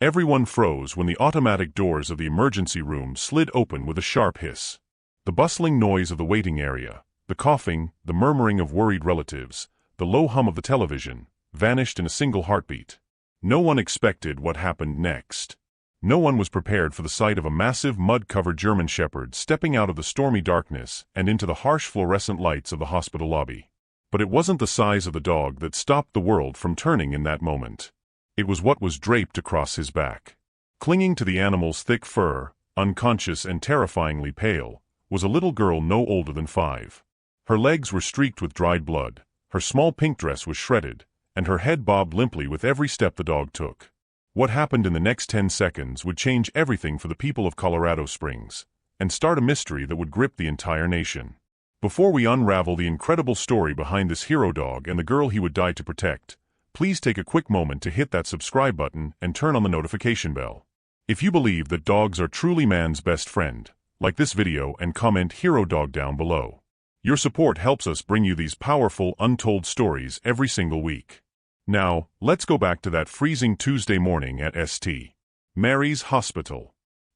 Everyone froze when the automatic doors of the emergency room slid open with a sharp hiss. The bustling noise of the waiting area, the coughing, the murmuring of worried relatives, the low hum of the television, vanished in a single heartbeat. No one expected what happened next. No one was prepared for the sight of a massive mud-covered German Shepherd stepping out of the stormy darkness and into the harsh fluorescent lights of the hospital lobby. But it wasn't the size of the dog that stopped the world from turning in that moment. It was what was draped across his back. Clinging to the animal's thick fur, unconscious and terrifyingly pale, was a little girl no older than 5. Her legs were streaked with dried blood, her small pink dress was shredded, and her head bobbed limply with every step the dog took. What happened in the next 10 seconds would change everything for the people of Colorado Springs, and start a mystery that would grip the entire nation. Before we unravel the incredible story behind this hero dog and the girl he would die to protect, please take a quick moment to hit that subscribe button and turn on the notification bell. If you believe that dogs are truly man's best friend, like this video and comment "Hero Dog" down below. Your support helps us bring you these powerful, untold stories every single week. Now, let's go back to that freezing Tuesday morning at St. Mary's Hospital.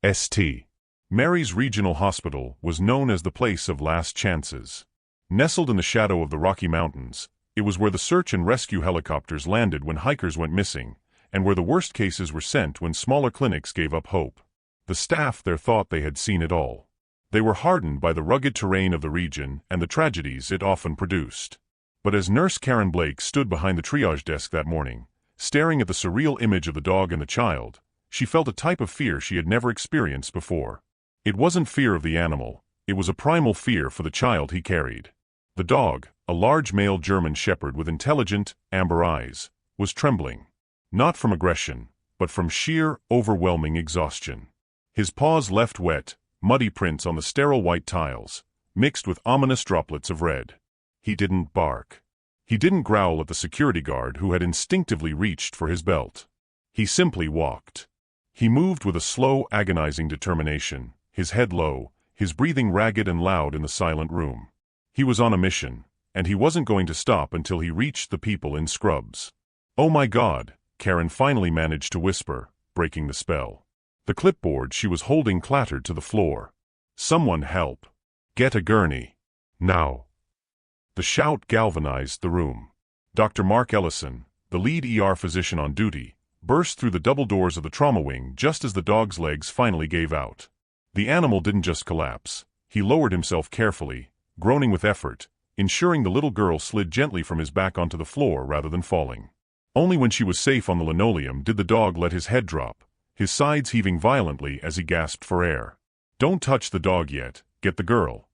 St. Mary's Regional Hospital was known as the place of last chances. Nestled in the shadow of the Rocky Mountains, it was where the search and rescue helicopters landed when hikers went missing, and where the worst cases were sent when smaller clinics gave up hope. The staff there thought they had seen it all. They were hardened by the rugged terrain of the region and the tragedies it often produced. But as Nurse Karen Blake stood behind the triage desk that morning, staring at the surreal image of the dog and the child, she felt a type of fear she had never experienced before. It wasn't fear of the animal, it was a primal fear for the child he carried. The dog, a large male German Shepherd with intelligent, amber eyes, was trembling. Not from aggression, but from sheer, overwhelming exhaustion. His paws left wet, muddy prints on the sterile white tiles, mixed with ominous droplets of red. He didn't bark. He didn't growl at the security guard who had instinctively reached for his belt. He simply walked. He moved with a slow, agonizing determination, his head low, his breathing ragged and loud in the silent room. He was on a mission, and he wasn't going to stop until he reached the people in scrubs. "Oh my God," Karen finally managed to whisper, breaking the spell. The clipboard she was holding clattered to the floor. "Someone help. Get a gurney. Now." The shout galvanized the room. Dr. Mark Ellison, the lead ER physician on duty, burst through the double doors of the trauma wing just as the dog's legs finally gave out. The animal didn't just collapse. He lowered himself carefully, groaning with effort, ensuring the little girl slid gently from his back onto the floor rather than falling. Only when she was safe on the linoleum did the dog let his head drop, his sides heaving violently as he gasped for air. "Don't touch the dog yet, get the girl,"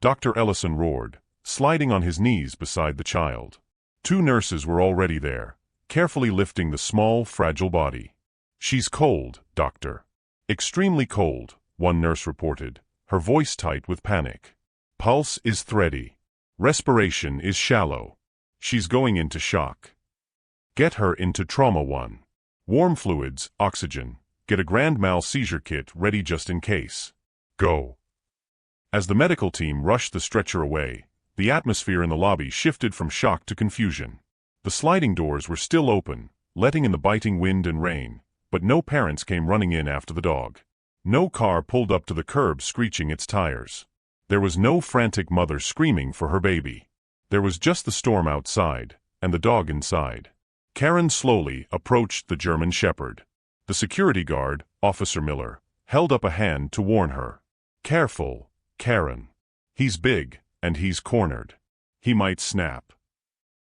Dr. Ellison roared, sliding on his knees beside the child. 2 nurses were already there, carefully lifting the small, fragile body. "She's cold, doctor." "Extremely cold," one nurse reported, her voice tight with panic. "Pulse is thready. Respiration is shallow. She's going into shock. Get her into Trauma 1. Warm fluids, oxygen. Get a grand mal seizure kit ready just in case. Go." As the medical team rushed the stretcher away, the atmosphere in the lobby shifted from shock to confusion. The sliding doors were still open, letting in the biting wind and rain, but no parents came running in after the dog. No car pulled up to the curb screeching its tires. There was no frantic mother screaming for her baby. There was just the storm outside, and the dog inside. Karen slowly approached the German Shepherd. The security guard, Officer Miller, held up a hand to warn her. "Careful, Karen. He's big, and he's cornered. He might snap."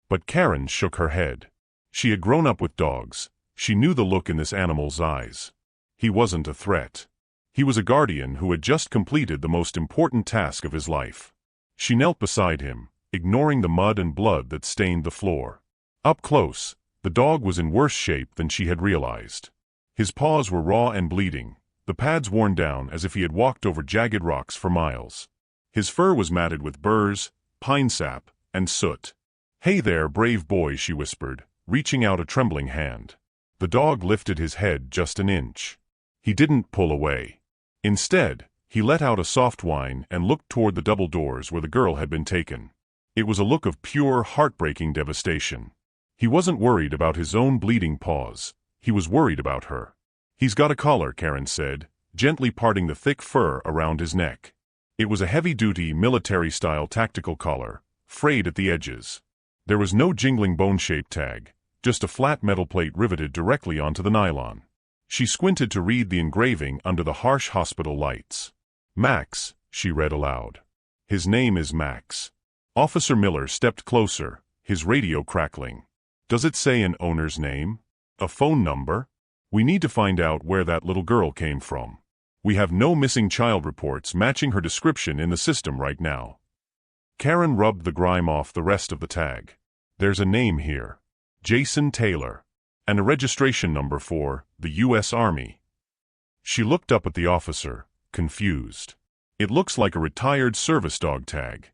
But Karen shook her head. She had grown up with dogs. She knew the look in this animal's eyes. He wasn't a threat. He was a guardian who had just completed the most important task of his life. She knelt beside him, ignoring the mud and blood that stained the floor. Up close, the dog was in worse shape than she had realized. His paws were raw and bleeding, the pads worn down as if he had walked over jagged rocks for miles. His fur was matted with burrs, pine sap, and soot. "Hey there, brave boy," she whispered, reaching out a trembling hand. The dog lifted his head just an inch. He didn't pull away. Instead, he let out a soft whine and looked toward the double doors where the girl had been taken. It was a look of pure, heartbreaking devastation. He wasn't worried about his own bleeding paws. He was worried about her. "He's got a collar," Karen said, gently parting the thick fur around his neck. It was a heavy-duty, military-style tactical collar, frayed at the edges. There was no jingling bone-shaped tag, just a flat metal plate riveted directly onto the nylon. She squinted to read the engraving under the harsh hospital lights. "Max," she read aloud. "His name is Max." Officer Miller stepped closer, his radio crackling. "Does it say an owner's name? A phone number? We need to find out where that little girl came from. We have no missing child reports matching her description in the system right now." Karen rubbed the grime off the rest of the tag. "There's a name here. Jason Taylor. And a registration number for the U.S. Army." She looked up at the officer, confused. "It looks like a retired service dog tag."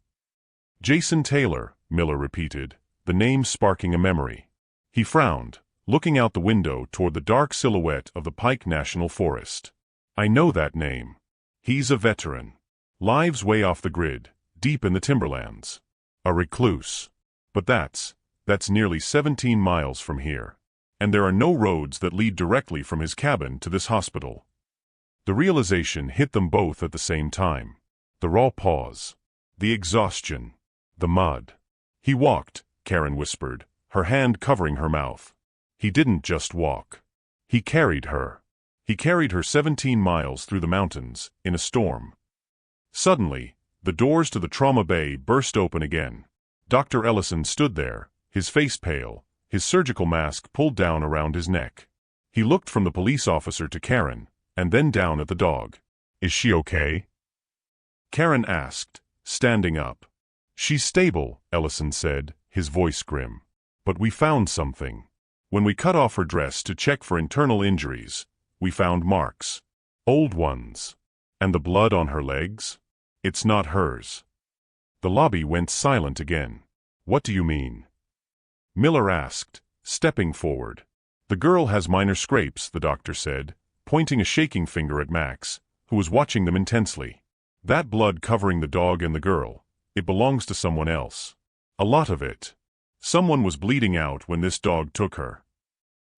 "Jason Taylor," Miller repeated, the name sparking a memory. He frowned, looking out the window toward the dark silhouette of the Pike National Forest. "I know that name. He's a veteran. Lives way off the grid, deep in the timberlands. A recluse. But that's nearly 17 miles from here. And there are no roads that lead directly from his cabin to this hospital." The realization hit them both at the same time. The raw pause. The exhaustion. The mud. "He walked," Karen whispered, her hand covering her mouth. "He didn't just walk. He carried her. He carried her 17 miles through the mountains, in a storm." Suddenly, the doors to the trauma bay burst open again. Dr. Ellison stood there, his face pale, his surgical mask pulled down around his neck. He looked from the police officer to Karen, and then down at the dog. "Is she okay?" Karen asked, standing up. "She's stable," Ellison said, his voice grim. "But we found something. When we cut off her dress to check for internal injuries, we found marks. Old ones. And the blood on her legs? It's not hers." The lobby went silent again. "What do you mean?" Miller asked, stepping forward. "The girl has minor scrapes," the doctor said, pointing a shaking finger at Max, who was watching them intensely. "That blood covering the dog and the girl, it belongs to someone else. A lot of it. Someone was bleeding out when this dog took her."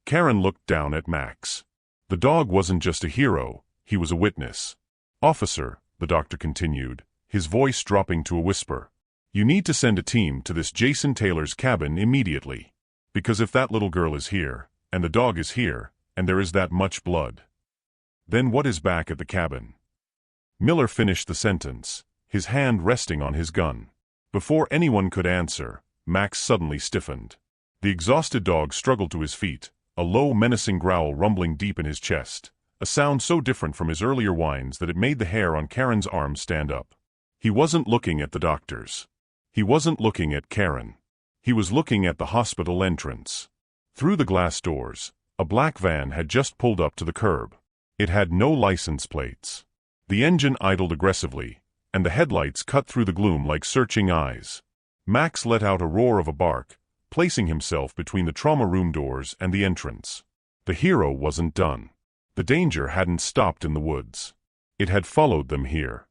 Karen looked down at Max. The dog wasn't just a hero, he was a witness. "Officer," the doctor continued, his voice dropping to a whisper, "you need to send a team to this Jason Taylor's cabin immediately. Because if that little girl is here, and the dog is here, and there is that much blood, then what is back at the cabin?" Miller finished the sentence, his hand resting on his gun. Before anyone could answer, Max suddenly stiffened. The exhausted dog struggled to his feet, a low, menacing growl rumbling deep in his chest, a sound so different from his earlier whines that it made the hair on Karen's arm stand up. He wasn't looking at the doctors. He wasn't looking at Karen. He was looking at the hospital entrance. Through the glass doors, a black van had just pulled up to the curb. It had no license plates. The engine idled aggressively, and the headlights cut through the gloom like searching eyes. Max let out a roar of a bark, placing himself between the trauma room doors and the entrance. The hero wasn't done. The danger hadn't stopped in the woods. It had followed them here.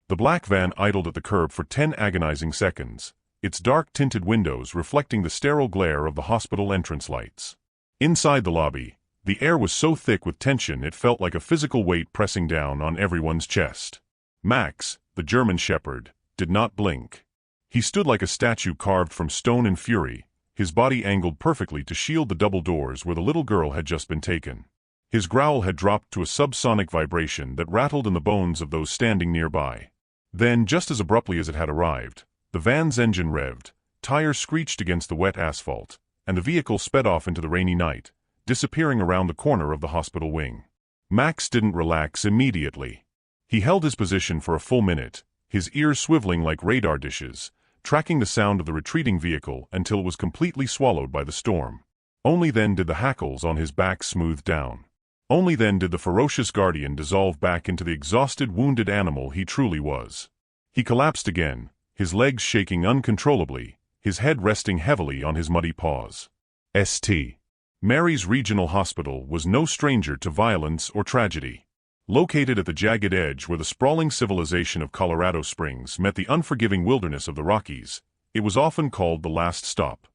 The black van idled at the curb for 10 agonizing seconds, its dark-tinted windows reflecting the sterile glare of the hospital entrance lights. Inside the lobby, the air was so thick with tension it felt like a physical weight pressing down on everyone's chest. Max, the German shepherd, did not blink. He stood like a statue carved from stone and fury, his body angled perfectly to shield the double doors where the little girl had just been taken. His growl had dropped to a subsonic vibration that rattled in the bones of those standing nearby. Then, just as abruptly as it had arrived, the van's engine revved, tires screeched against the wet asphalt, and the vehicle sped off into the rainy night, disappearing around the corner of the hospital wing. Max didn't relax immediately. He held his position for a full minute, his ears swiveling like radar dishes, tracking the sound of the retreating vehicle until it was completely swallowed by the storm. Only then did the hackles on his back smooth down. Only then did the ferocious guardian dissolve back into the exhausted, wounded animal he truly was. He collapsed again, his legs shaking uncontrollably, his head resting heavily on his muddy paws. St. Mary's Regional Hospital was no stranger to violence or tragedy. Located at the jagged edge where the sprawling civilization of Colorado Springs met the unforgiving wilderness of the Rockies, it was often called the last stop.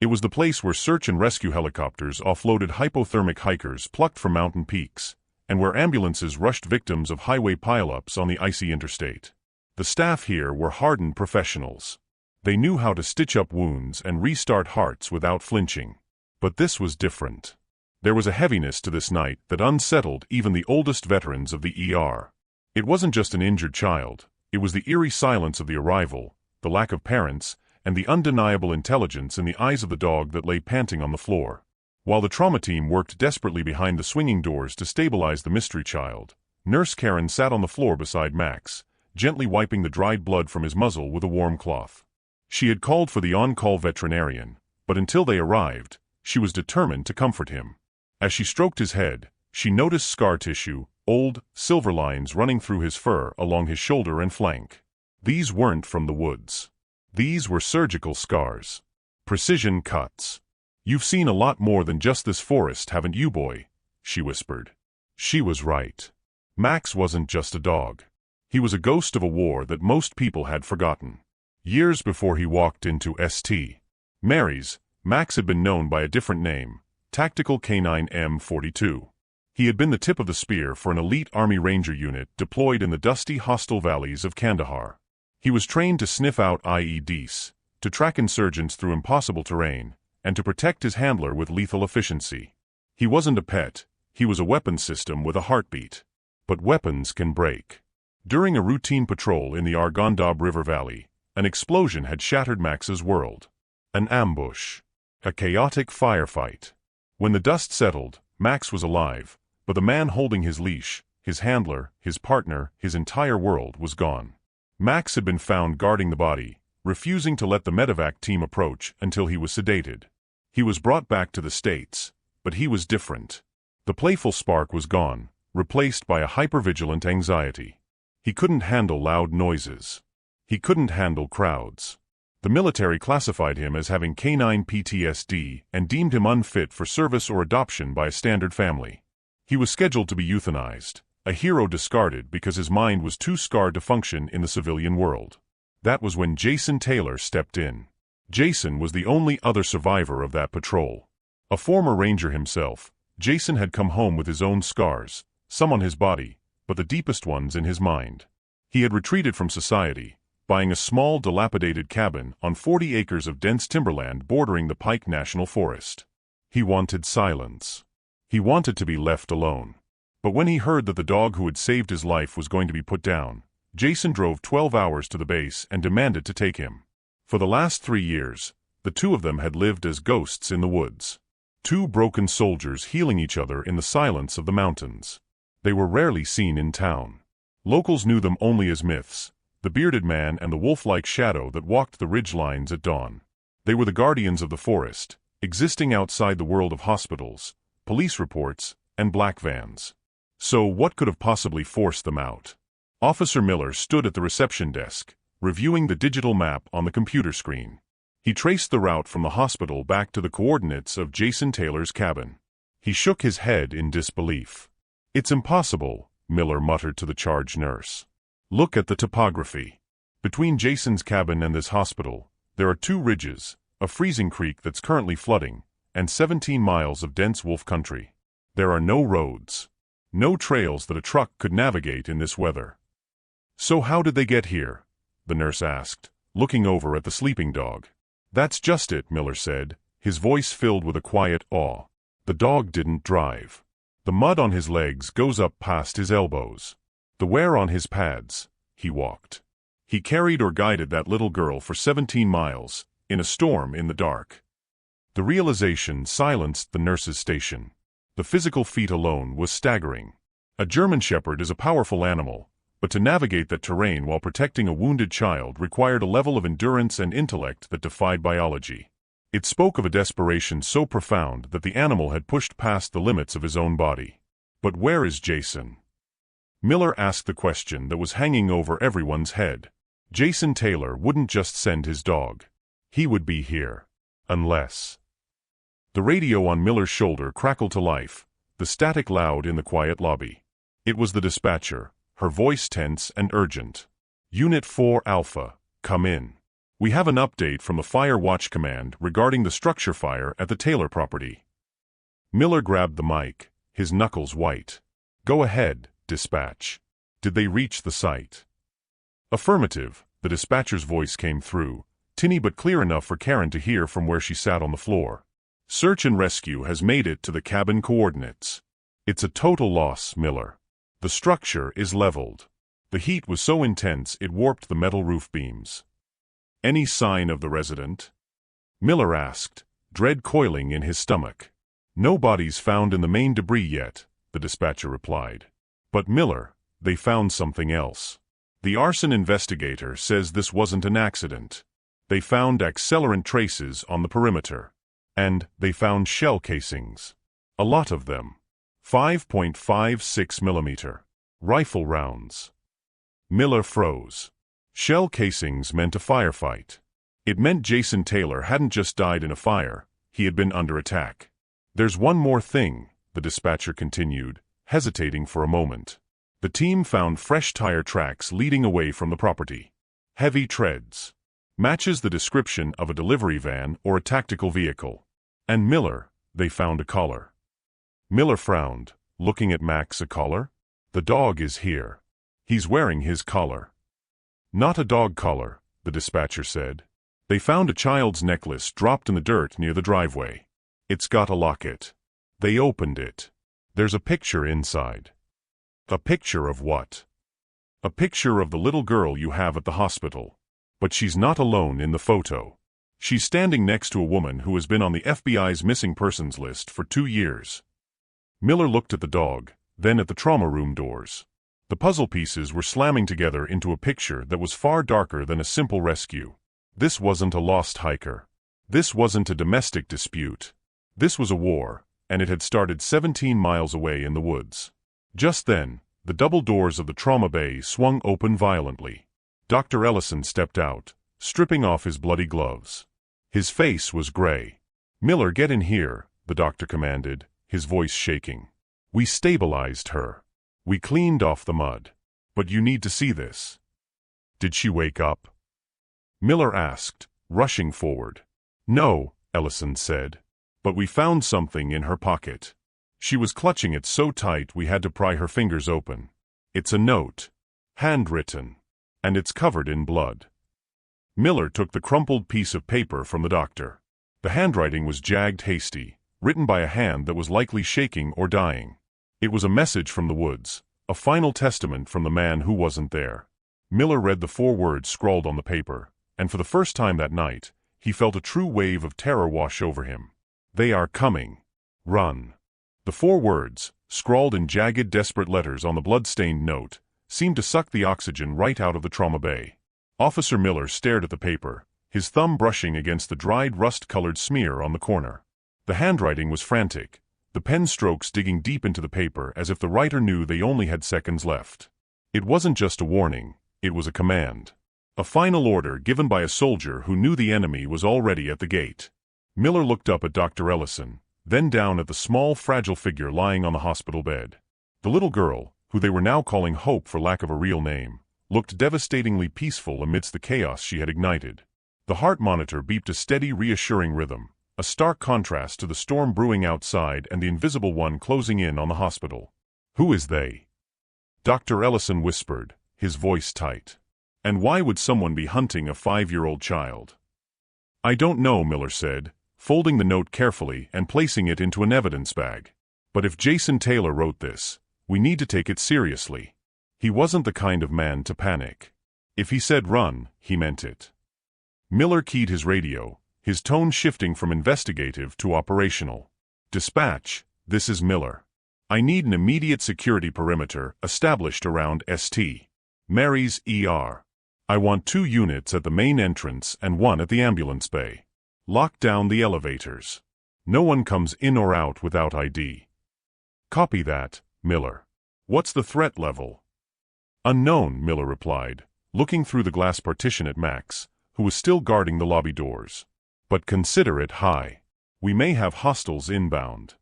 It was the place where search and rescue helicopters offloaded hypothermic hikers plucked from mountain peaks, and where ambulances rushed victims of highway pileups on the icy interstate. The staff here were hardened professionals. They knew how to stitch up wounds and restart hearts without flinching. But this was different. There was a heaviness to this night that unsettled even the oldest veterans of the ER. It wasn't just an injured child, it was the eerie silence of the arrival, the lack of parents, and the undeniable intelligence in the eyes of the dog that lay panting on the floor. While the trauma team worked desperately behind the swinging doors to stabilize the mystery child, Nurse Karen sat on the floor beside Max, gently wiping the dried blood from his muzzle with a warm cloth. She had called for the on-call veterinarian, but until they arrived, she was determined to comfort him. As she stroked his head, she noticed scar tissue, old, silver lines running through his fur along his shoulder and flank. These weren't from the woods. These were surgical scars. Precision cuts. "You've seen a lot more than just this forest, haven't you, boy?" she whispered. She was right. Max wasn't just a dog. He was a ghost of a war that most people had forgotten. Years before he walked into St. Mary's, Max had been known by a different name, Tactical Canine M42. He had been the tip of the spear for an elite Army Ranger unit deployed in the dusty, hostile valleys of Kandahar. He was trained to sniff out IEDs, to track insurgents through impossible terrain, and to protect his handler with lethal efficiency. He wasn't a pet, he was a weapons system with a heartbeat. But weapons can break. During a routine patrol in the Arghandab River Valley, an explosion had shattered Max's world. An ambush. A chaotic firefight. When the dust settled, Max was alive, but the man holding his leash, his handler, his partner, his entire world was gone. Max had been found guarding the body, refusing to let the medevac team approach until he was sedated. He was brought back to the States, but he was different. The playful spark was gone, replaced by a hypervigilant anxiety. He couldn't handle loud noises. He couldn't handle crowds. The military classified him as having canine PTSD and deemed him unfit for service or adoption by a standard family. He was scheduled to be euthanized, a hero discarded because his mind was too scarred to function in the civilian world. That was when Jason Taylor stepped in. Jason was the only other survivor of that patrol. A former ranger himself, Jason had come home with his own scars, some on his body, but the deepest ones in his mind. He had retreated from society, buying a small dilapidated cabin on 40 acres of dense timberland bordering the Pike National Forest. He wanted silence. He wanted to be left alone. But when he heard that the dog who had saved his life was going to be put down, Jason drove 12 hours to the base and demanded to take him. For the last 3 years, the two of them had lived as ghosts in the woods. Two broken soldiers healing each other in the silence of the mountains. They were rarely seen in town. Locals knew them only as myths, the bearded man and the wolf-like shadow that walked the ridgelines at dawn. They were the guardians of the forest, existing outside the world of hospitals, police reports, and black vans. So what could have possibly forced them out? Officer Miller stood at the reception desk, reviewing the digital map on the computer screen. He traced the route from the hospital back to the coordinates of Jason Taylor's cabin. He shook his head in disbelief. "It's impossible," Miller muttered to the charge nurse. "Look at the topography. Between Jason's cabin and this hospital, there are 2 ridges, a freezing creek that's currently flooding, and 17 miles of dense wolf country. There are no roads. No trails that a truck could navigate in this weather." "So how did they get here?" the nurse asked, looking over at the sleeping dog. "That's just it," Miller said, his voice filled with a quiet awe. "The dog didn't drive. The mud on his legs goes up past his elbows. The wear on his pads, he walked. He carried or guided that little girl for 17 miles, in a storm in the dark." The realization silenced the nurse's station. The physical feat alone was staggering. A German Shepherd is a powerful animal, but to navigate that terrain while protecting a wounded child required a level of endurance and intellect that defied biology. It spoke of a desperation so profound that the animal had pushed past the limits of his own body. "But where is Jason?" Miller asked the question that was hanging over everyone's head. Jason Taylor wouldn't just send his dog. He would be here. Unless... The radio on Miller's shoulder crackled to life, the static loud in the quiet lobby. It was the dispatcher, her voice tense and urgent. "Unit 4 Alpha, come in." We have an update from the Fire Watch Command regarding the structure fire at the Taylor property. Miller grabbed the mic, his knuckles white. Go ahead, dispatch. Did they reach the site? Affirmative, the dispatcher's voice came through, tinny but clear enough for Karen to hear from where she sat on the floor. Search and rescue has made it to the cabin coordinates. It's a total loss, Miller. The structure is leveled. The heat was so intense it warped the metal roof beams. Any sign of the resident? Miller asked, dread coiling in his stomach. No bodies found in the main debris yet, the dispatcher replied. But Miller, they found something else. The arson investigator says this wasn't an accident. They found accelerant traces on the perimeter. And they found shell casings. A lot of them. 5.56 millimeter. Rifle rounds. Miller froze. Shell casings meant a firefight. It meant Jason Taylor hadn't just died in a fire, he had been under attack. There's one more thing, the dispatcher continued, hesitating for a moment. The team found fresh tire tracks leading away from the property. Heavy treads. Matches the description of a delivery van or a tactical vehicle. And Miller, they found a collar. Miller frowned, looking at Max. A collar? The dog is here. He's wearing his collar. Not a dog collar, the dispatcher said. They found a child's necklace dropped in the dirt near the driveway. It's got a locket. They opened it. There's a picture inside. A picture of what? A picture of the little girl you have at the hospital. But she's not alone in the photo. She's standing next to a woman who has been on the FBI's missing persons list for 2 years. Miller looked at the dog, then at the trauma room doors. The puzzle pieces were slamming together into a picture that was far darker than a simple rescue. This wasn't a lost hiker. This wasn't a domestic dispute. This was a war, and it had started 17 miles away in the woods. Just then, the double doors of the trauma bay swung open violently. Dr. Ellison stepped out, stripping off his bloody gloves. His face was gray. Miller, get in here, the doctor commanded, his voice shaking. We stabilized her. We cleaned off the mud. But you need to see this. Did she wake up? Miller asked, rushing forward. No, Ellison said. But we found something in her pocket. She was clutching it so tight we had to pry her fingers open. It's a note. Handwritten. And it's covered in blood. Miller took the crumpled piece of paper from the doctor. The handwriting was jagged, hasty, written by a hand that was likely shaking or dying. It was a message from the woods, a final testament from the man who wasn't there. Miller read the 4 words scrawled on the paper, and for the first time that night, he felt a true wave of terror wash over him. They are coming. Run. The 4 words, scrawled in jagged, desperate letters on the blood-stained note, seemed to suck the oxygen right out of the trauma bay. Officer Miller stared at the paper, his thumb brushing against the dried, rust-colored smear on the corner. The handwriting was frantic, the pen strokes digging deep into the paper as if the writer knew they only had seconds left. It wasn't just a warning, it was a command. A final order given by a soldier who knew the enemy was already at the gate. Miller looked up at Dr. Ellison, then down at the small, fragile figure lying on the hospital bed. The little girl, who they were now calling Hope for lack of a real name, looked devastatingly peaceful amidst the chaos she had ignited. The heart monitor beeped a steady, reassuring rhythm, a stark contrast to the storm brewing outside and the invisible one closing in on the hospital. Who is they? Dr. Ellison whispered, his voice tight. And why would someone be hunting a 5-year-old child? I don't know, Miller said, folding the note carefully and placing it into an evidence bag. But if Jason Taylor wrote this, we need to take it seriously. He wasn't the kind of man to panic. If he said run, he meant it. Miller keyed his radio, his tone shifting from investigative to operational. Dispatch, this is Miller. I need an immediate security perimeter established around St. Mary's ER. I want 2 units at the main entrance and 1 at the ambulance bay. Lock down the elevators. No one comes in or out without ID. Copy that, Miller. What's the threat level? Unknown, Miller replied, looking through the glass partition at Max, who was still guarding the lobby doors. But consider it high. We may have hostiles inbound.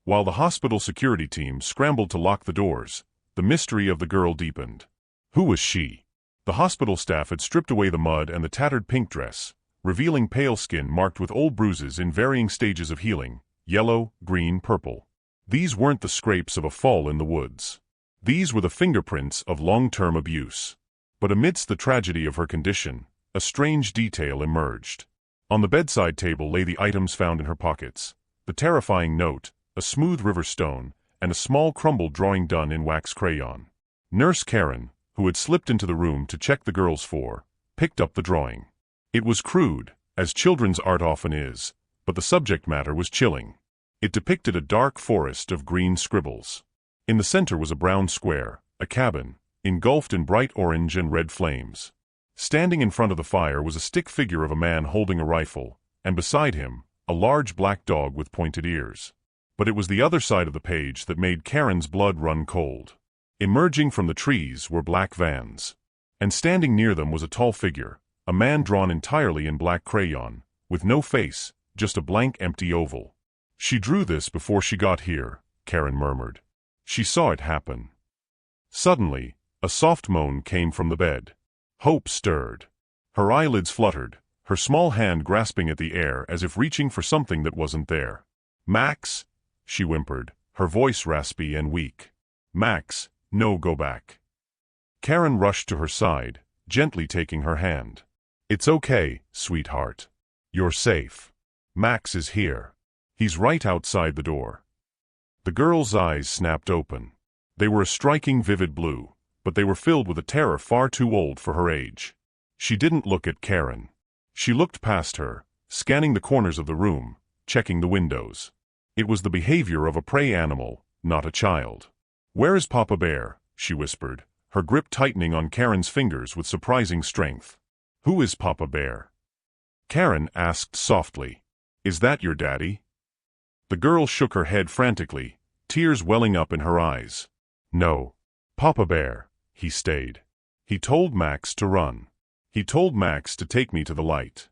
While the hospital security team scrambled to lock the doors, the mystery of the girl deepened. Who was she? The hospital staff had stripped away the mud and the tattered pink dress, revealing pale skin marked with old bruises in varying stages of healing, yellow, green, purple. These weren't the scrapes of a fall in the woods. These were the fingerprints of long-term abuse. But amidst the tragedy of her condition, a strange detail emerged. On the bedside table lay the items found in her pockets: the terrifying note, a smooth river stone, and a small crumbled drawing done in wax crayon. Nurse Karen, who had slipped into the room to check the girls for, picked up the drawing. It was crude, as children's art often is, but the subject matter was chilling. It depicted a dark forest of green scribbles. In the center was a brown square, a cabin, engulfed in bright orange and red flames. Standing in front of the fire was a stick figure of a man holding a rifle, and beside him, a large black dog with pointed ears. But it was the other side of the page that made Karen's blood run cold. Emerging from the trees were black vans. And standing near them was a tall figure, a man drawn entirely in black crayon, with no face, just a blank empty oval. "She drew this before she got here," Karen murmured. She saw it happen. Suddenly, a soft moan came from the bed. Hope stirred. Her eyelids fluttered, her small hand grasping at the air as if reaching for something that wasn't there. "Max," she whimpered, her voice raspy and weak. "Max, no, go back." Karen rushed to her side, gently taking her hand. "It's okay, sweetheart. You're safe. Max is here. He's right outside the door." The girl's eyes snapped open. They were a striking vivid blue, but they were filled with a terror far too old for her age. She didn't look at Karen. She looked past her, scanning the corners of the room, checking the windows. It was the behavior of a prey animal, not a child. "Where is Papa Bear?" she whispered, her grip tightening on Karen's fingers with surprising strength. "Who is Papa Bear?" Karen asked softly. "Is that your daddy?" The girl shook her head frantically, tears welling up in her eyes. "No. Papa Bear, he stayed. He told Max to run. He told Max to take me to the light."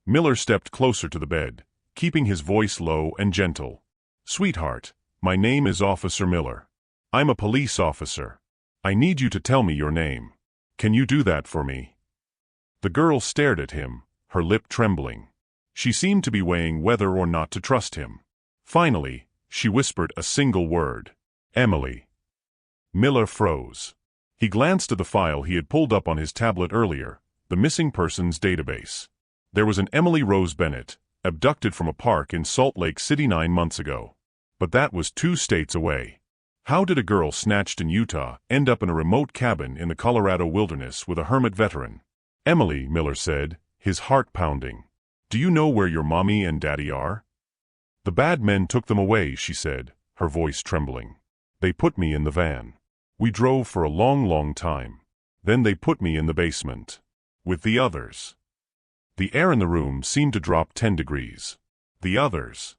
Miller stepped closer to the bed, keeping his voice low and gentle. "Sweetheart, my name is Officer Miller. I'm a police officer. I need you to tell me your name. Can you do that for me?" The girl stared at him, her lip trembling. She seemed to be weighing whether or not to trust him. Finally, she whispered a single word: "Emily." Miller froze. He glanced at the file he had pulled up on his tablet earlier, the missing persons database. There was an Emily Rose Bennett, abducted from a park in Salt Lake City 9 months ago. But that was 2 states away. How did a girl snatched in Utah end up in a remote cabin in the Colorado wilderness with a hermit veteran? "Emily," Miller said, his heart pounding. "Do you know where your mommy and daddy are?" "The bad men took them away," she said, her voice trembling. "They put me in the van. We drove for a long, long time. Then they put me in the basement. With the others." The air in the room seemed to drop 10 degrees. "The others?"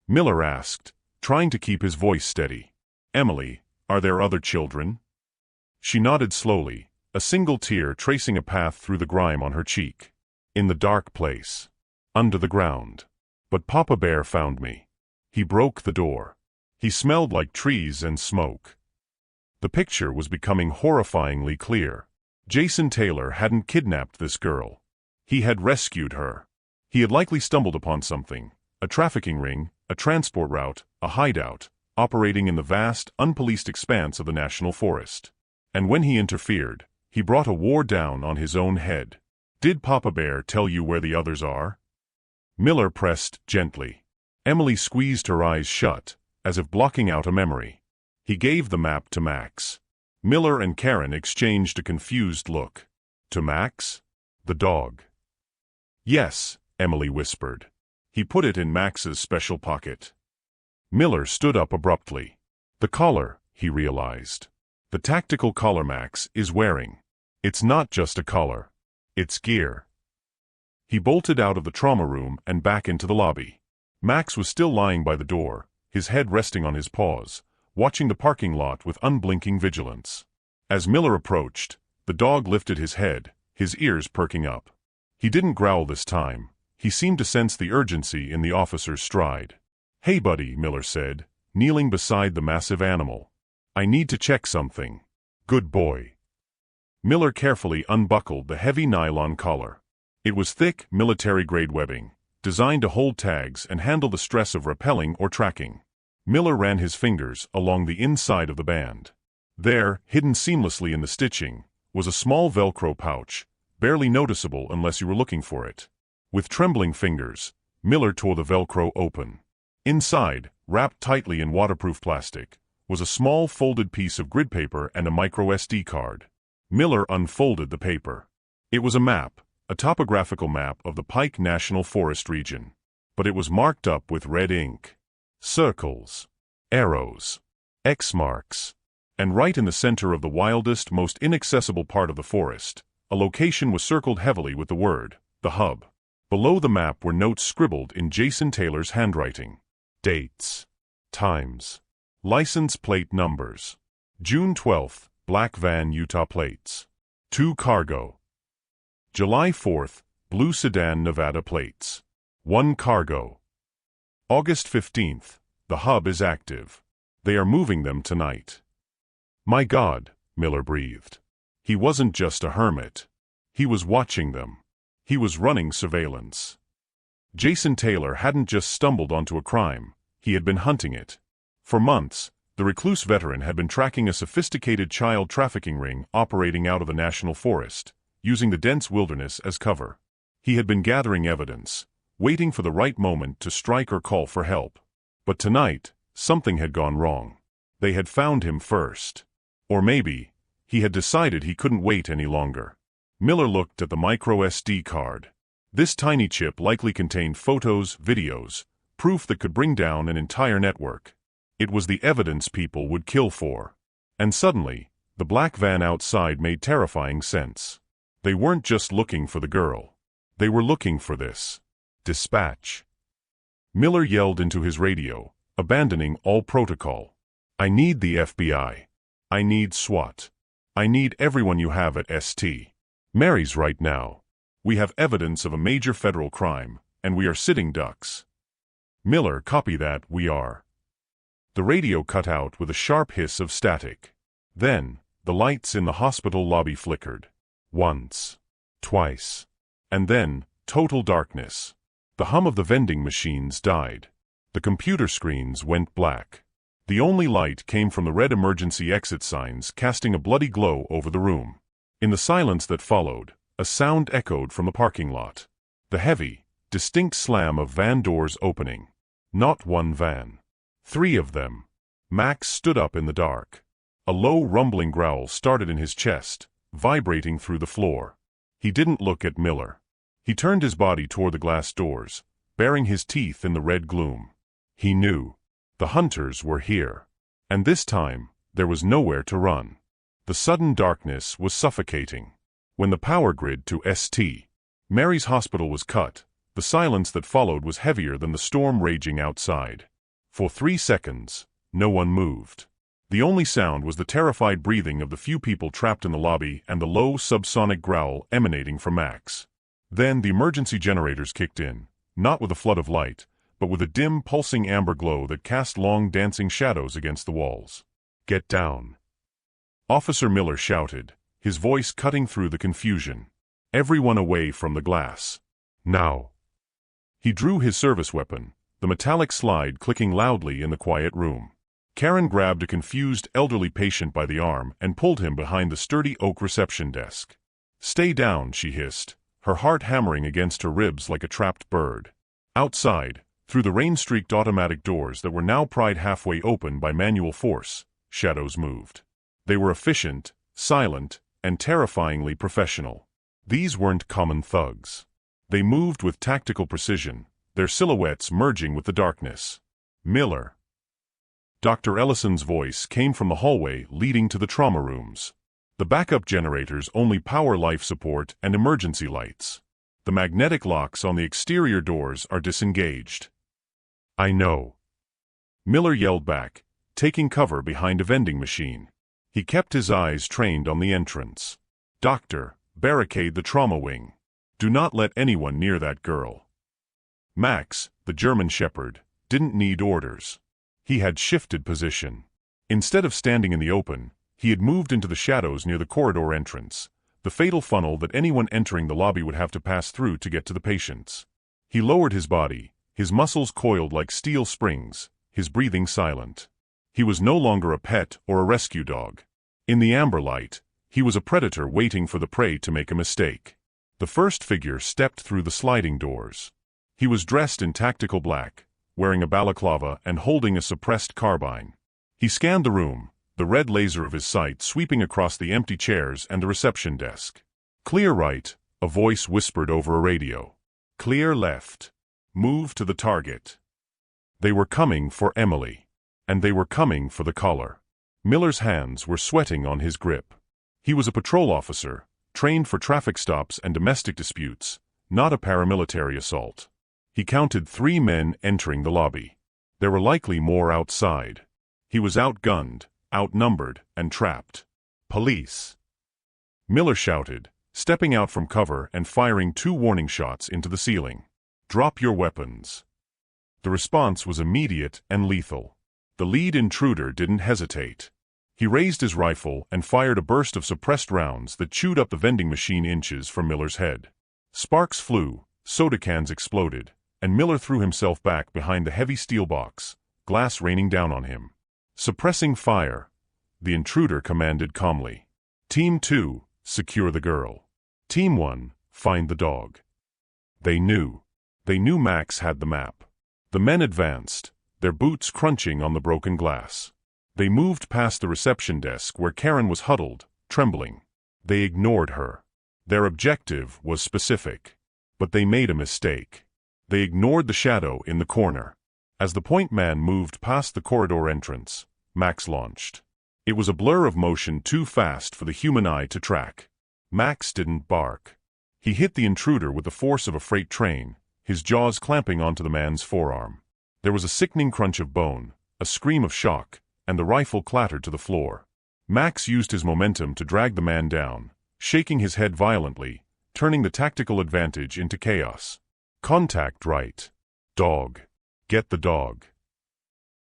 Miller asked, trying to keep his voice steady. "Emily, are there other children?" She nodded slowly, a single tear tracing a path through the grime on her cheek. "In the dark place. Under the ground. But Papa Bear found me. He broke the door. He smelled like trees and smoke." The picture was becoming horrifyingly clear. Jason Taylor hadn't kidnapped this girl. He had rescued her. He had likely stumbled upon something: a trafficking ring, a transport route, a hideout, operating in the vast, unpoliced expanse of the national forest. And when he interfered, he brought a war down on his own head. "Did Papa Bear tell you where the others are?" Miller pressed gently. Emily squeezed her eyes shut, as if blocking out a memory. He gave the map to Max. Miller and Karen exchanged a confused look. "To Max? The dog?" "Yes," Emily whispered. "He put it in Max's special pocket." Miller stood up abruptly. "The collar," he realized. "The tactical collar Max is wearing. It's not just a collar. It's gear." He bolted out of the trauma room and back into the lobby. Max was still lying by the door, his head resting on his paws, watching the parking lot with unblinking vigilance. As Miller approached, the dog lifted his head, his ears perking up. He didn't growl this time. He seemed to sense the urgency in the officer's stride. "Hey buddy," Miller said, kneeling beside the massive animal. "I need to check something." "Good boy." Miller carefully unbuckled the heavy nylon collar. It was thick, military-grade webbing, designed to hold tags and handle the stress of rappelling or tracking. Miller ran his fingers along the inside of the band. There, hidden seamlessly in the stitching, was a small Velcro pouch, barely noticeable unless you were looking for it. With trembling fingers, Miller tore the Velcro open. Inside, wrapped tightly in waterproof plastic, was a small folded piece of grid paper and a micro-SD card. Miller unfolded the paper. It was a map, a topographical map of the Pike National Forest region. But it was marked up with red ink. Circles, arrows, X marks. And right in the center of the wildest, most inaccessible part of the forest, a location was circled heavily with the word, the hub. Below the map were notes scribbled in Jason Taylor's handwriting. Dates, times, license plate numbers. June 12th, black van, Utah plates. 2 cargo. July 4th, blue sedan, Nevada plates. 1 cargo. August 15th, the hub is active. They are moving them tonight. My God, Miller breathed. He wasn't just a hermit. He was watching them. He was running surveillance. Jason Taylor hadn't just stumbled onto a crime, he had been hunting it. For months, the recluse veteran had been tracking a sophisticated child trafficking ring operating out of the national forest, using the dense wilderness as cover. He had been gathering evidence, waiting for the right moment to strike or call for help. But tonight, something had gone wrong. They had found him first. Or maybe, he had decided he couldn't wait any longer. Miller looked at the micro-SD card. This tiny chip likely contained photos, videos, proof that could bring down an entire network. It was the evidence people would kill for. And suddenly, the black van outside made terrifying sense. They weren't just looking for the girl. They were looking for this. Dispatch. Miller yelled into his radio, abandoning all protocol. I need the FBI. I need SWAT. I need everyone you have at ST. Mary's right now. We have evidence of a major federal crime, and we are sitting ducks. Miller, copy that, we are. The radio cut out with a sharp hiss of static. Then, the lights in the hospital lobby flickered. Once. Twice. And then, total darkness. The hum of the vending machines died. The computer screens went black. The only light came from the red emergency exit signs casting a bloody glow over the room. In the silence that followed, a sound echoed from the parking lot. The heavy, distinct slam of van doors opening. Not one van. 3 of them. Max stood up in the dark. A low rumbling growl started in his chest, vibrating through the floor. He didn't look at Miller. He turned his body toward the glass doors, baring his teeth in the red gloom. He knew. The hunters were here. And this time, there was nowhere to run. The sudden darkness was suffocating. When the power grid to St. Mary's Hospital was cut, the silence that followed was heavier than the storm raging outside. For 3 seconds, no one moved. The only sound was the terrified breathing of the few people trapped in the lobby and the low subsonic growl emanating from Max. Then the emergency generators kicked in, not with a flood of light, but with a dim, pulsing amber glow that cast long dancing shadows against the walls. Get down. Officer Miller shouted, his voice cutting through the confusion. Everyone away from the glass. Now. He drew his service weapon, the metallic slide clicking loudly in the quiet room. Karen grabbed a confused elderly patient by the arm and pulled him behind the sturdy oak reception desk. Stay down, she hissed, her heart hammering against her ribs like a trapped bird. Outside, through the rain-streaked automatic doors that were now pried halfway open by manual force, shadows moved. They were efficient, silent, and terrifyingly professional. These weren't common thugs. They moved with tactical precision, their silhouettes merging with the darkness. Miller. Dr. Ellison's voice came from the hallway leading to the trauma rooms. The backup generators only power life support and emergency lights. The magnetic locks on the exterior doors are disengaged. I know. Miller yelled back, taking cover behind a vending machine. He kept his eyes trained on the entrance. Doctor, barricade the trauma wing. Do not let anyone near that girl. Max, the German shepherd, didn't need orders. He had shifted position. Instead of standing in the open, He had moved into the shadows near the corridor entrance, the fatal funnel that anyone entering the lobby would have to pass through to get to the patients. He lowered his body, his muscles coiled like steel springs, his breathing silent. He was no longer a pet or a rescue dog. In the amber light, he was a predator waiting for the prey to make a mistake. The first figure stepped through the sliding doors. He was dressed in tactical black, wearing a balaclava and holding a suppressed carbine. He scanned the room, the red laser of his sight sweeping across the empty chairs and the reception desk. "Clear right," a voice whispered over a radio. "Clear left. Move to the target." They were coming for Emily. And they were coming for the collar. Miller's hands were sweating on his grip. He was a patrol officer, trained for traffic stops and domestic disputes, not a paramilitary assault. He counted 3 men entering the lobby. There were likely more outside. He was outgunned, outnumbered, and trapped. "Police!" Miller shouted, stepping out from cover and firing 2 warning shots into the ceiling. "Drop your weapons." The response was immediate and lethal. The lead intruder didn't hesitate. He raised his rifle and fired a burst of suppressed rounds that chewed up the vending machine inches from Miller's head. Sparks flew, soda cans exploded, and Miller threw himself back behind the heavy steel box, glass raining down on him. Suppressing fire, the intruder commanded calmly. "Team 2, secure the girl. Team 1, find the dog." They knew. They knew Max had the map. The men advanced, their boots crunching on the broken glass. They moved past the reception desk where Karen was huddled, trembling. They ignored her. Their objective was specific. But they made a mistake. They ignored the shadow in the corner. As the point man moved past the corridor entrance, Max launched. It was a blur of motion too fast for the human eye to track. Max didn't bark. He hit the intruder with the force of a freight train, his jaws clamping onto the man's forearm. There was a sickening crunch of bone, a scream of shock, and the rifle clattered to the floor. Max used his momentum to drag the man down, shaking his head violently, turning the tactical advantage into chaos. "Contact right. Dog. Get the dog."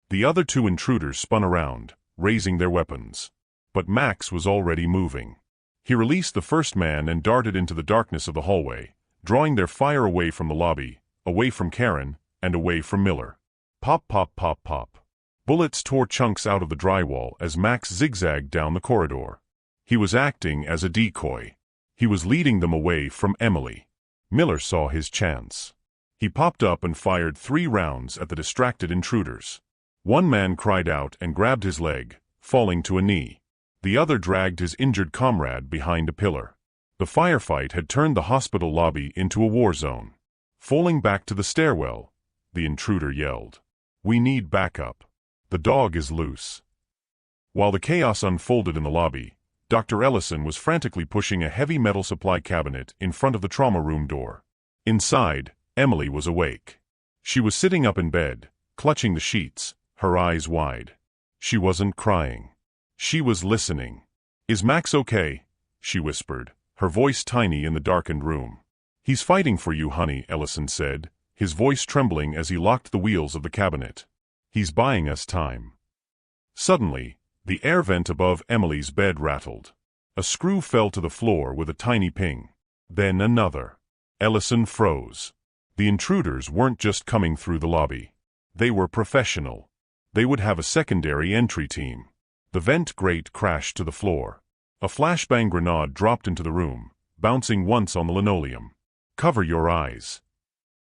The other 2 intruders spun around, raising their weapons. But Max was already moving. He released the first man and darted into the darkness of the hallway, drawing their fire away from the lobby, away from Karen, and away from Miller. Pop, pop, pop, pop. Bullets tore chunks out of the drywall as Max zigzagged down the corridor. He was acting as a decoy. He was leading them away from Emily. Miller saw his chance. He popped up and fired 3 rounds at the distracted intruders. One man cried out and grabbed his leg, falling to a knee. The other dragged his injured comrade behind a pillar. The firefight had turned the hospital lobby into a war zone. Falling back to the stairwell, the intruder yelled, "We need backup. The dog is loose." While the chaos unfolded in the lobby, Dr. Ellison was frantically pushing a heavy metal supply cabinet in front of the trauma room door. Inside, Emily was awake. She was sitting up in bed, clutching the sheets, her eyes wide. She wasn't crying. She was listening. "Is Max okay?" she whispered, her voice tiny in the darkened room. "He's fighting for you, honey," Ellison said, his voice trembling as he locked the wheels of the cabinet. "He's buying us time." Suddenly, the air vent above Emily's bed rattled. A screw fell to the floor with a tiny ping. Then another. Ellison froze. The intruders weren't just coming through the lobby. They were professional. They would have a secondary entry team. The vent grate crashed to the floor. A flashbang grenade dropped into the room, bouncing once on the linoleum. "Cover your eyes."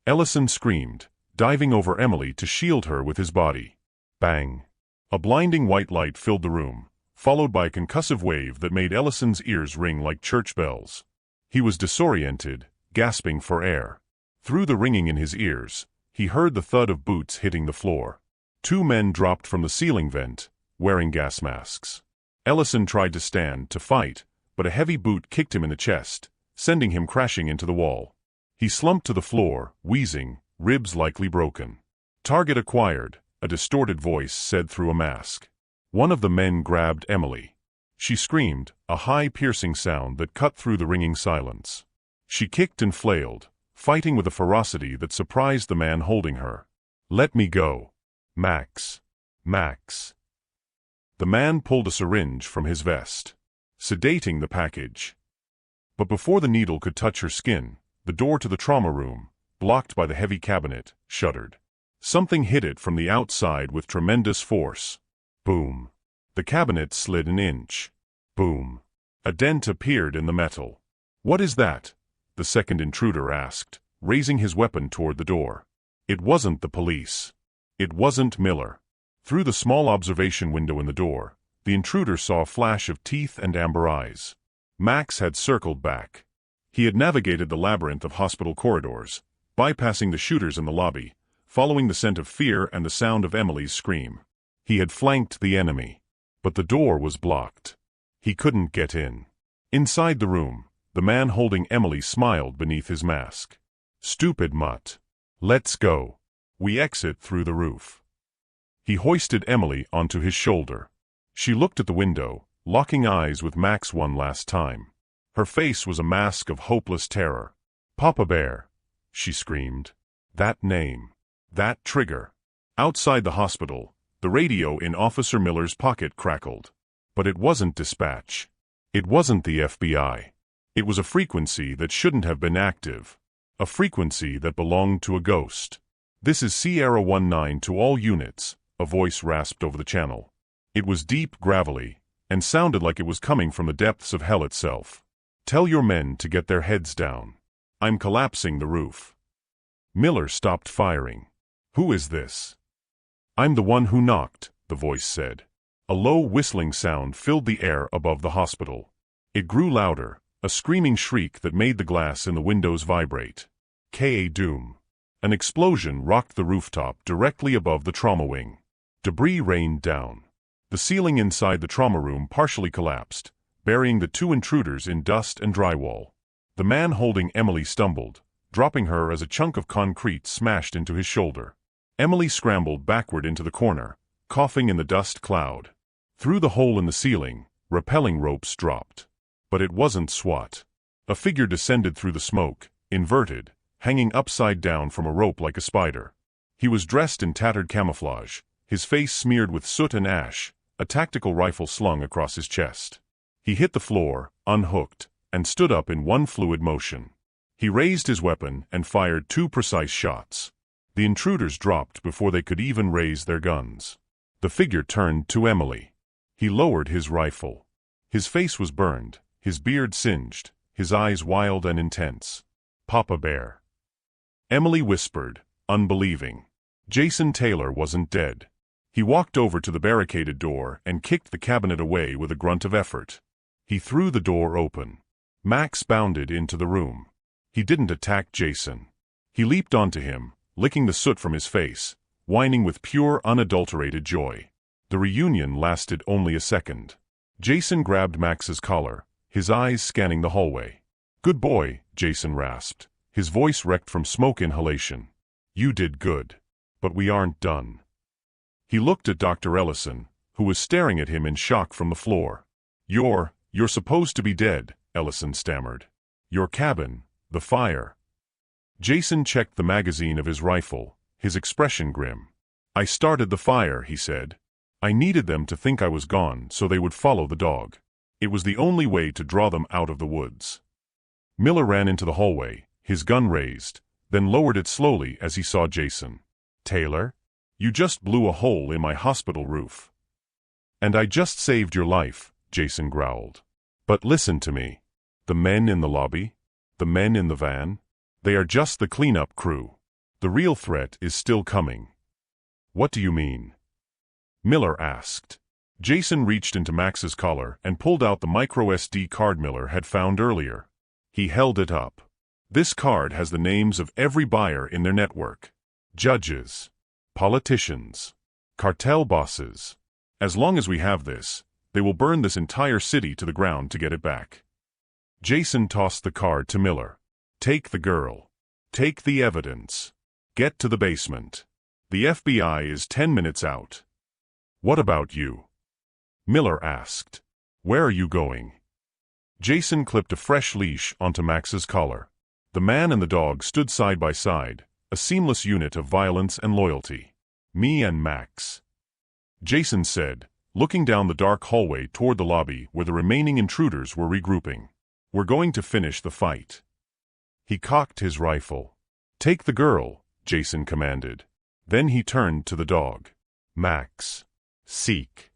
Ellison screamed, diving over Emily to shield her with his body. Bang. A blinding white light filled the room, followed by a concussive wave that made Ellison's ears ring like church bells. He was disoriented, gasping for air. Through the ringing in his ears, he heard the thud of boots hitting the floor. 2 men dropped from the ceiling vent, wearing gas masks. Ellison tried to stand, to fight, but a heavy boot kicked him in the chest, sending him crashing into the wall. He slumped to the floor, wheezing, ribs likely broken. "Target acquired," a distorted voice said through a mask. One of the men grabbed Emily. She screamed, a high piercing sound that cut through the ringing silence. She kicked and flailed, fighting with a ferocity that surprised the man holding her. "Let me go. Max. Max." The man pulled a syringe from his vest, sedating the package. But before the needle could touch her skin, the door to the trauma room, blocked by the heavy cabinet, shuddered. Something hit it from the outside with tremendous force. Boom. The cabinet slid an inch. Boom. A dent appeared in the metal. "What is that?" the second intruder asked, raising his weapon toward the door. It wasn't the police. It wasn't Miller. Through the small observation window in the door, the intruder saw a flash of teeth and amber eyes. Max had circled back. He had navigated the labyrinth of hospital corridors, bypassing the shooters in the lobby, following the scent of fear and the sound of Emily's scream. He had flanked the enemy. But the door was blocked. He couldn't get in. Inside the room, the man holding Emily smiled beneath his mask. "Stupid mutt. Let's go. We exit through the roof." He hoisted Emily onto his shoulder. She looked at the window, locking eyes with Max one last time. Her face was a mask of hopeless terror. "Papa Bear," she screamed. That name. That trigger. Outside the hospital, the radio in Officer Miller's pocket crackled. But it wasn't dispatch. It wasn't the FBI. It was a frequency that shouldn't have been active. A frequency that belonged to a ghost. "This is Sierra 19 to all units," a voice rasped over the channel. It was deep, gravelly, and sounded like it was coming from the depths of hell itself. "Tell your men to get their heads down. I'm collapsing the roof." Miller stopped firing. "Who is this?" "I'm the one who knocked," the voice said. A low whistling sound filled the air above the hospital. It grew louder, a screaming shriek that made the glass in the windows vibrate. Ka doom. An explosion rocked the rooftop directly above the trauma wing. Debris rained down. The ceiling inside the trauma room partially collapsed, burying the two intruders in dust and drywall. The man holding Emily stumbled, dropping her as a chunk of concrete smashed into his shoulder. Emily scrambled backward into the corner, coughing in the dust cloud. Through the hole in the ceiling, rappelling ropes dropped. But it wasn't SWAT. A figure descended through the smoke, inverted, hanging upside down from a rope like a spider. He was dressed in tattered camouflage, his face smeared with soot and ash, a tactical rifle slung across his chest. He hit the floor, unhooked, and stood up in one fluid motion. He raised his weapon and fired 2 precise shots. The intruders dropped before they could even raise their guns. The figure turned to Emily. He lowered his rifle. His face was burned, his beard singed, his eyes wild and intense. "Papa Bear." Emily whispered, unbelieving. Jason Taylor wasn't dead. He walked over to the barricaded door and kicked the cabinet away with a grunt of effort. He threw the door open. Max bounded into the room. He didn't attack Jason. He leaped onto him, licking the soot from his face, whining with pure, unadulterated joy. The reunion lasted only a second. Jason grabbed Max's collar, his eyes scanning the hallway. "Good boy," Jason rasped, his voice wrecked from smoke inhalation. "You did good. But we aren't done." He looked at Dr. Ellison, who was staring at him in shock from the floor. You're supposed to be dead," Ellison stammered. "Your cabin, the fire." Jason checked the magazine of his rifle, his expression grim. "I started the fire," he said. "I needed them to think I was gone so they would follow the dog. It was the only way to draw them out of the woods." Miller ran into the hallway, his gun raised, then lowered it slowly as he saw Jason. "Taylor? You just blew a hole in my hospital roof." "And I just saved your life," Jason growled. "But listen to me. The men in the lobby? The men in the van? They are just the cleanup crew. The real threat is still coming." "What do you mean?" Miller asked. Jason reached into Max's collar and pulled out the micro-SD card Miller had found earlier. He held it up. "This card has the names of every buyer in their network. Judges. Politicians. Cartel bosses. As long as we have this, they will burn this entire city to the ground to get it back." Jason tossed the card to Miller. "Take the girl. Take the evidence. Get to the basement. The FBI is 10 minutes out." "What about you?" Miller asked. "Where are you going?" Jason clipped a fresh leash onto Max's collar. The man and the dog stood side by side, a seamless unit of violence and loyalty. "Me and Max," Jason said, looking down the dark hallway toward the lobby where the remaining intruders were regrouping. "We're going to finish the fight." He cocked his rifle. "Take the girl," Jason commanded. Then he turned to the dog. "Max. Seek."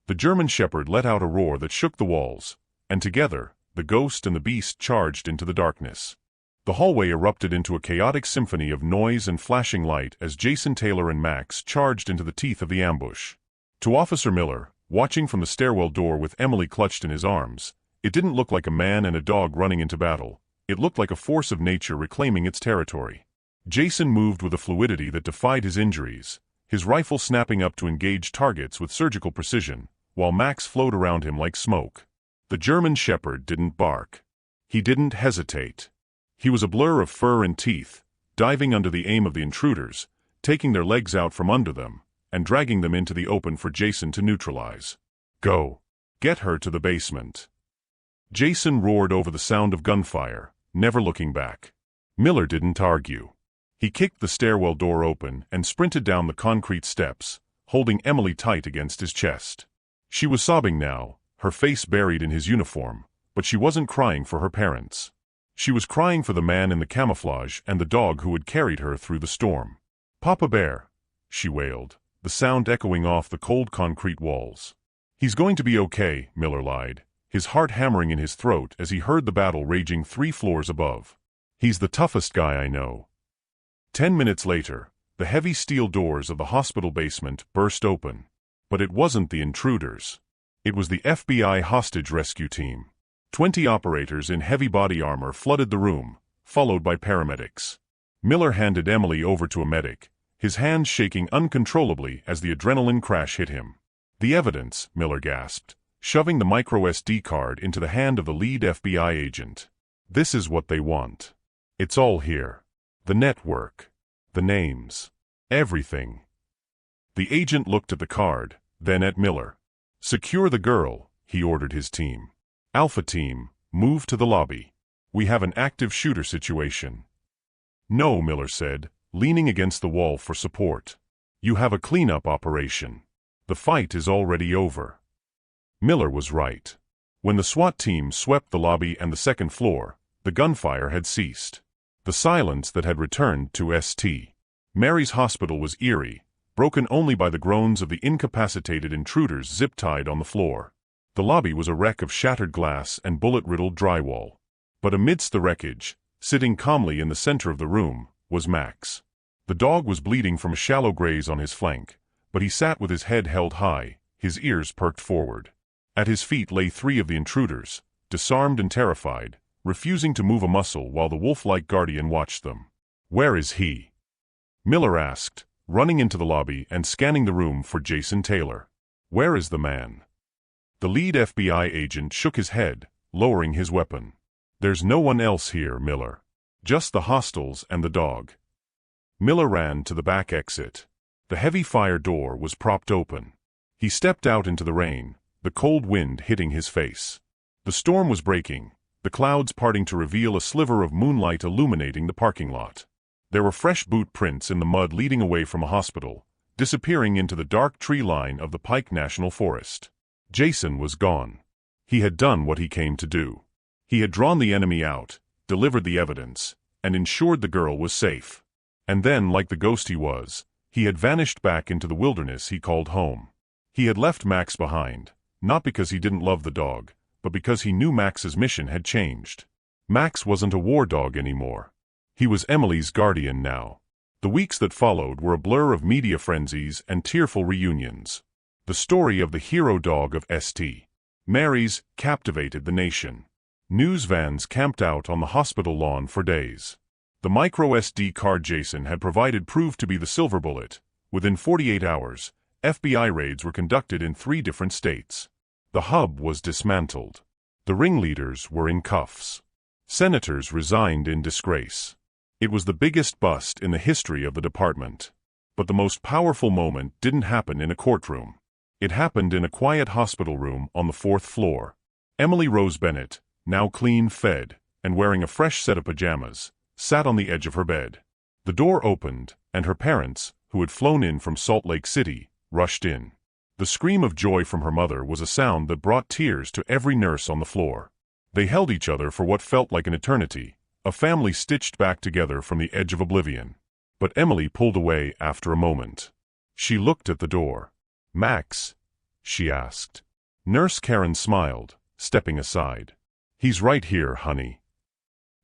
The German Shepherd let out a roar that shook the walls, and together, the ghost and the beast charged into the darkness. The hallway erupted into a chaotic symphony of noise and flashing light as Jason Taylor and Max charged into the teeth of the ambush. To Officer Miller, watching from the stairwell door with Emily clutched in his arms, it didn't look like a man and a dog running into battle. It looked like a force of nature reclaiming its territory. Jason moved with a fluidity that defied his injuries, his rifle snapping up to engage targets with surgical precision, while Max flowed around him like smoke. The German Shepherd didn't bark. He didn't hesitate. He was a blur of fur and teeth, diving under the aim of the intruders, taking their legs out from under them, and dragging them into the open for Jason to neutralize. "Go. Get her to the basement." Jason roared over the sound of gunfire, never looking back. Miller didn't argue. He kicked the stairwell door open and sprinted down the concrete steps, holding Emily tight against his chest. She was sobbing now, her face buried in his uniform, but she wasn't crying for her parents. She was crying for the man in the camouflage and the dog who had carried her through the storm. "Papa Bear," she wailed, the sound echoing off the cold concrete walls. "He's going to be okay," Miller lied, his heart hammering in his throat as he heard the battle raging 3 floors above. "He's the toughest guy I know." 10 minutes later, the heavy steel doors of the hospital basement burst open. But it wasn't the intruders. It was the FBI hostage rescue team. 20 operators in heavy body armor flooded the room, followed by paramedics. Miller handed Emily over to a medic, his hands shaking uncontrollably as the adrenaline crash hit him. "The evidence," Miller gasped, shoving the micro-SD card into the hand of the lead FBI agent. "This is what they want. It's all here. The network. The names. Everything." The agent looked at the card, then at Miller. "Secure the girl," he ordered his team. "Alpha Team, move to the lobby. We have an active shooter situation." "No," Miller said, leaning against the wall for support. "You have a cleanup operation. The fight is already over." Miller was right. When the SWAT team swept the lobby and the second floor, the gunfire had ceased. The silence that had returned to St. Mary's Hospital was eerie, broken only by the groans of the incapacitated intruders zip-tied on the floor. The lobby was a wreck of shattered glass and bullet-riddled drywall. But amidst the wreckage, sitting calmly in the center of the room, was Max. The dog was bleeding from a shallow graze on his flank, but he sat with his head held high, his ears perked forward. At his feet lay 3 of the intruders, disarmed and terrified, refusing to move a muscle while the wolf-like guardian watched them. "Where is he?" Miller asked, running into the lobby and scanning the room for Jason Taylor. "Where is the man?" The lead FBI agent shook his head, lowering his weapon. "There's no one else here, Miller. Just the hostiles and the dog." Miller ran to the back exit. The heavy fire door was propped open. He stepped out into the rain, the cold wind hitting his face. The storm was breaking, the clouds parting to reveal a sliver of moonlight illuminating the parking lot. There were fresh boot prints in the mud leading away from a hospital, disappearing into the dark tree line of the Pike National Forest. Jason was gone. He had done what he came to do. He had drawn the enemy out, delivered the evidence, and ensured the girl was safe. And then, like the ghost he was, he had vanished back into the wilderness he called home. He had left Max behind, not because he didn't love the dog, but because he knew Max's mission had changed. Max wasn't a war dog anymore. He was Emily's guardian now. The weeks that followed were a blur of media frenzies and tearful reunions. The story of the hero dog of St. Mary's captivated the nation. News vans camped out on the hospital lawn for days. The micro-SD card Jason had provided proved to be the silver bullet. Within 48 hours, FBI raids were conducted in 3 different states. The hub was dismantled. The ringleaders were in cuffs. Senators resigned in disgrace. It was the biggest bust in the history of the department. But the most powerful moment didn't happen in a courtroom. It happened in a quiet hospital room on the 4th floor. Emily Rose Bennett, now clean-fed and wearing a fresh set of pajamas, sat on the edge of her bed. The door opened, and her parents, who had flown in from Salt Lake City, rushed in. The scream of joy from her mother was a sound that brought tears to every nurse on the floor. They held each other for what felt like an eternity, a family stitched back together from the edge of oblivion. But Emily pulled away after a moment. She looked at the door. "Max?" she asked. Nurse Karen smiled, stepping aside. "He's right here, honey."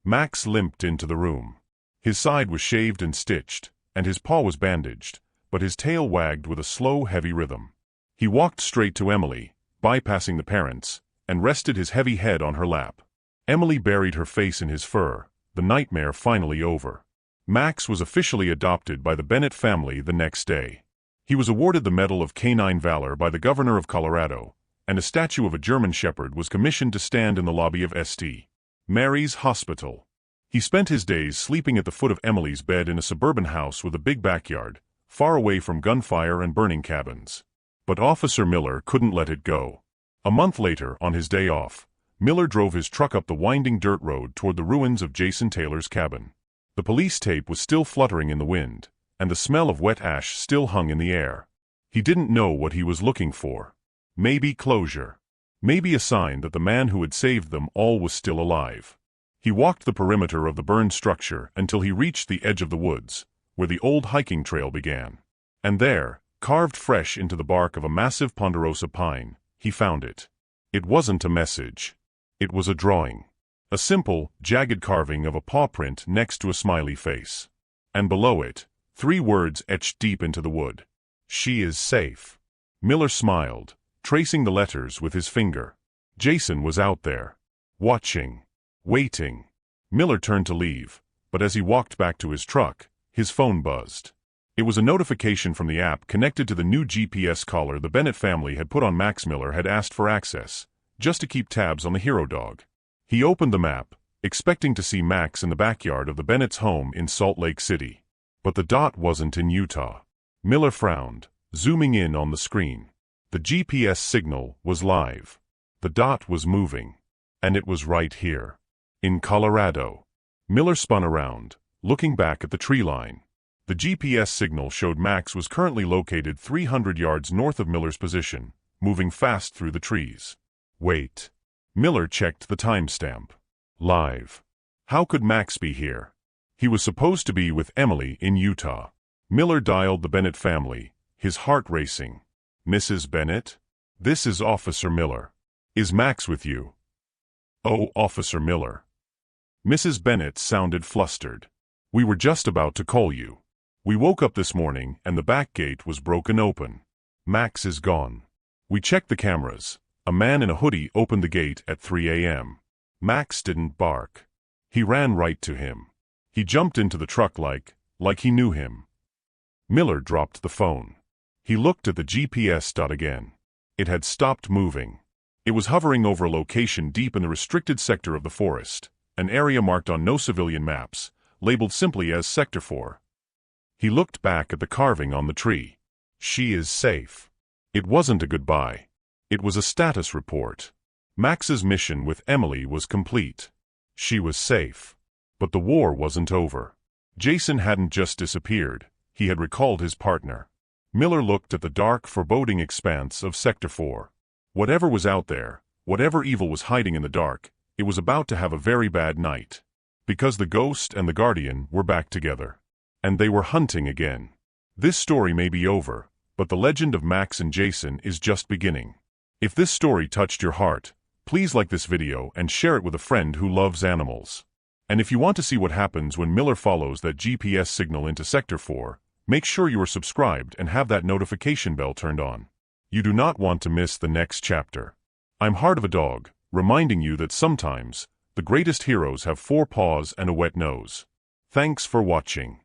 Max limped into the room. His side was shaved and stitched, and his paw was bandaged, but his tail wagged with a slow, heavy rhythm. He walked straight to Emily, bypassing the parents, and rested his heavy head on her lap. Emily buried her face in his fur, the nightmare finally over. Max was officially adopted by the Bennett family the next day. He was awarded the Medal of Canine Valor by the governor of Colorado, and a statue of a German Shepherd was commissioned to stand in the lobby of St. Mary's Hospital. He spent his days sleeping at the foot of Emily's bed in a suburban house with a big backyard, far away from gunfire and burning cabins. But Officer Miller couldn't let it go. A month later, on his day off, Miller drove his truck up the winding dirt road toward the ruins of Jason Taylor's cabin. The police tape was still fluttering in the wind, and the smell of wet ash still hung in the air. He didn't know what he was looking for. Maybe closure. Maybe a sign that the man who had saved them all was still alive. He walked the perimeter of the burned structure until he reached the edge of the woods, where the old hiking trail began. And there, carved fresh into the bark of a massive ponderosa pine, he found it. It wasn't a message. It was a drawing. A simple, jagged carving of a paw print next to a smiley face. And below it, 3 words etched deep into the wood. "She is safe." Miller smiled, tracing the letters with his finger. Jason was out there. Watching. Waiting. Miller turned to leave, but as he walked back to his truck, his phone buzzed. It was a notification from the app connected to the new GPS collar the Bennett family had put on Max. Miller had asked for access, just to keep tabs on the hero dog. He opened the map, expecting to see Max in the backyard of the Bennett's home in Salt Lake City. But the dot wasn't in Utah. Miller frowned, zooming in on the screen. The GPS signal was live. The dot was moving. And it was right here. In Colorado. Miller spun around, looking back at the tree line. The GPS signal showed Max was currently located 300 yards north of Miller's position, moving fast through the trees. Wait. Miller checked the timestamp. Live. How could Max be here? He was supposed to be with Emily in Utah. Miller dialed the Bennett family, his heart racing. "Mrs. Bennett? This is Officer Miller. Is Max with you?" "Oh, Officer Miller." Mrs. Bennett sounded flustered. "We were just about to call you. We woke up this morning and the back gate was broken open. Max is gone. We checked the cameras. A man in a hoodie opened the gate at 3 a.m. Max didn't bark. He ran right to him. He jumped into the truck like he knew him." Miller dropped the phone. He looked at the GPS dot again. It had stopped moving. It was hovering over a location deep in the restricted sector of the forest, an area marked on no civilian maps, labeled simply as Sector 4. He looked back at the carving on the tree. "She is safe." It wasn't a goodbye. It was a status report. Max's mission with Emily was complete. She was safe. But the war wasn't over. Jason hadn't just disappeared. He had recalled his partner. Miller looked at the dark, foreboding expanse of Sector 4. Whatever was out there, whatever evil was hiding in the dark, it was about to have a very bad night. Because the Ghost and the Guardian were back together. And they were hunting again. This story may be over, but the legend of Max and Jason is just beginning. If this story touched your heart, please like this video and share it with a friend who loves animals. And if you want to see what happens when Miller follows that GPS signal into Sector 4, make sure you are subscribed and have that notification bell turned on. You do not want to miss the next chapter. I'm Heart of a Dog, reminding you that sometimes, the greatest heroes have 4 paws and a wet nose. Thanks for watching.